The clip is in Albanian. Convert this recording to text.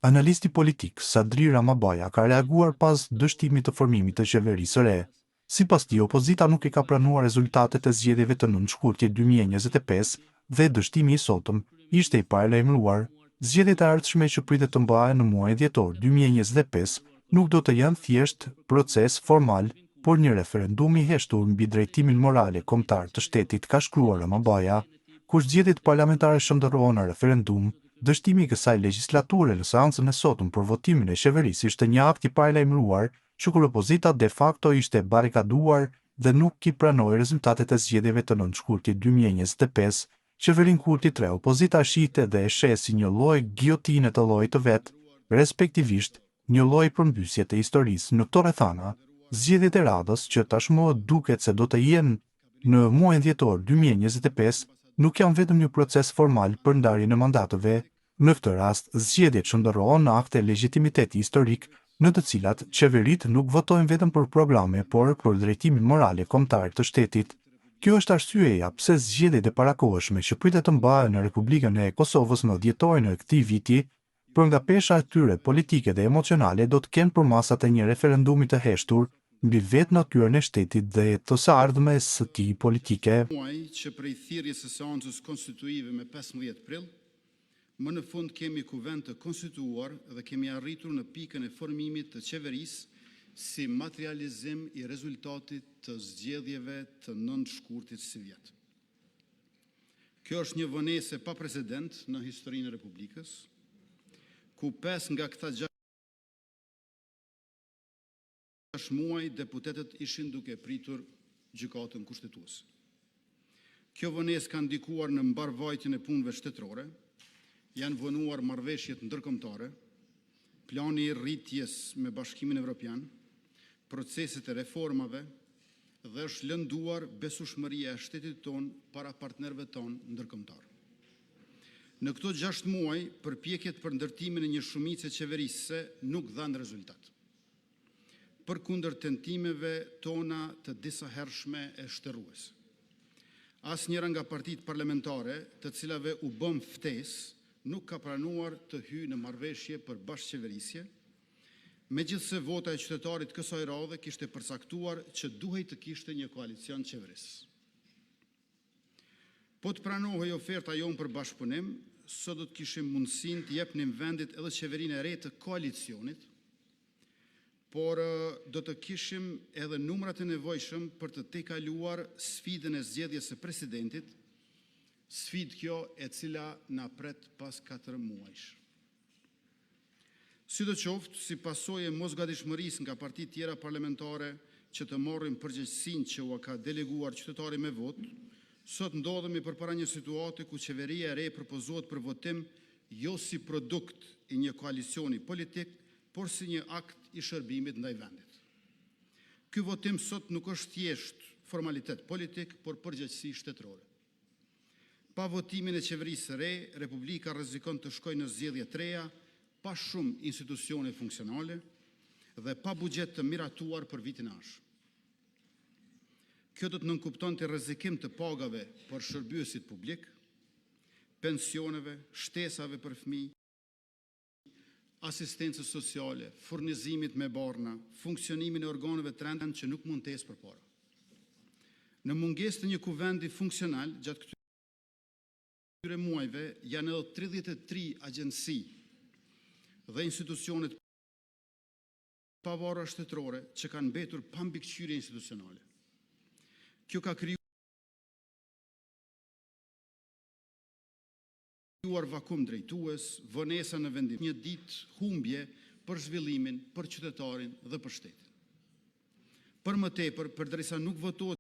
Analisti politik Sadri Ramabaja ka reaguar pas dështimit të formimit të qeverisë së re. Sipas tij, opozita nuk e ka pranuar rezultatet e zgjedhjeve të nënshkurtit 2025 dhe dështimi i sotëm ishte i paralajmëruar. Zgjedhjet e ardhshme që pritet të mbahen në muajin dhjetor 2025 nuk do të janë thjesht proces formal, por një referendum i heshtur mbi drejtimin moral e kombëtar të shtetit, ka shkruar Ramabaja. Kur zgjedhjet parlamentare shndërrohen në referendum, dështimi i kësaj legjislature në seancën e sotëm për votimin e qeverisë ishte një akt i paralajmëruar, që kur opozita de facto ishte barrikaduar dhe nuk i pranoi rezultatet e zgjedhjeve të nënshkurtit 2025, qeverin Kurti 3, opozita shihte dhe e sheh si një lloj giotine të llojit të vet, respektivisht një lloj përmbysje të historisë. Në këto rrethana, zgjedhjet e radhës që tashmë duket se do të jenë në muajin dhjetor 2025 nuk janë vetëm një proces formal për ndarjen e mandateve. Në këtë rast, zgjedhjet shndërrohen në akte legitimiteti historik, në të cilat qeveritë nuk votojnë vetëm për programe, por për drejtimin moral e kombëtar të shtetit. Kjo është arsyeja pse zgjedhjet e parakohshme që pritet të mbahen në Republikën e Kosovës në dhjetorin e këtij viti, për nga pesha e tyre politike dhe emocionale, do të kenë përmasat e një referendumi të heshtur mbi vetë natyrën e shtetit dhe të së ardhmes së tij politike. Muaj që prej thirrjes së seancës konstituive me 15 prill, më në fund kemi kuvend të konstituuar dhe kemi arritur në pikën e formimit të qeverisë si materializim i rezultatit të zgjedhjeve të nënshkurtit si vjet. Kjo është një vonesë pa precedent në historinë e Republikës, ku 5 nga këta 6 muaj deputetët ishin duke pritur gjykatën kushtetuese. Kjo vonesë ka ndikuar në mbarvajtjen e punëve shtetërore, janë vonuar marrëveshjet ndërkombëtare, plani i rritjes me Bashkimin Evropian, proceset e reformave dhe është lënduar besueshmëria e shtetit tonë para partnerëve tonë ndërkombëtar. Në këto 6 muaj, përpjekjet për ndërtimin e një shumice qeverisëse nuk dhanë rezultat, përkundër tentimeve tona të disahershme e shtërruese. Asnjëra nga partitë parlamentare, të cilave u bëm ftesë, nuk ka pranuar të hyjë në marrëveshje për bashkëqeverisje, megjithse vota e qytetarit kësaj radhe kishte përcaktuar që duhej të kishte një koalicion qeveris. Po të pranohej oferta jonë për bashkëpunim, sot do të kishim mundësinë të jepnim vendit edhe qeverinë e re të koalicionit, por do të kishim edhe numrat e nevojshëm për të tejkaluar sfidën e zgjedhjes së presidentit, sfidë kjo e cila na pret pas 4 muajsh. Sidoqoftë, si pasojë e mosgatishmërisë nga partitë tjera parlamentare që të marrin përgjegjësinë që u ka deleguar qytetari me votë, sot ndodhemi përpara një situate ku qeveria e re propozohet për votim jo si produkt i një koalicioni politik, por si një akt i shërbimit ndaj vendit. Ky votim sot nuk është thjesht formalitet politik, por përgjegjësi shtetërore. Pa votimin e qeverisë së re, Republika rrezikon të shkojë në zgjedhje të reja, pa shumë institucione funksionale dhe pa buxhet të miratuar për vitin ardhshëm. Kjo do të nënkuptonte rrezikim të pagave për shërbyesit publik, pensioneve, shtesave për fëmijë, asistencës sociale, furnizimit me barna, funksionimin e organeve të rënda që nuk mund të ecë përpara. Në mungesë të një kuvendi funksional, gjatë këtyre muajve janë edhe 33 agjenci dhe institucionet pavarura shtetërore që kanë mbetur pa mbikëqyrje institucionale. Kjo ka krijuar vakum drejtues, vonesa në vendim, një ditë humbje për zhvillimin, për qytetarin dhe për shtetin. Për më tepër, përderisa nuk votohet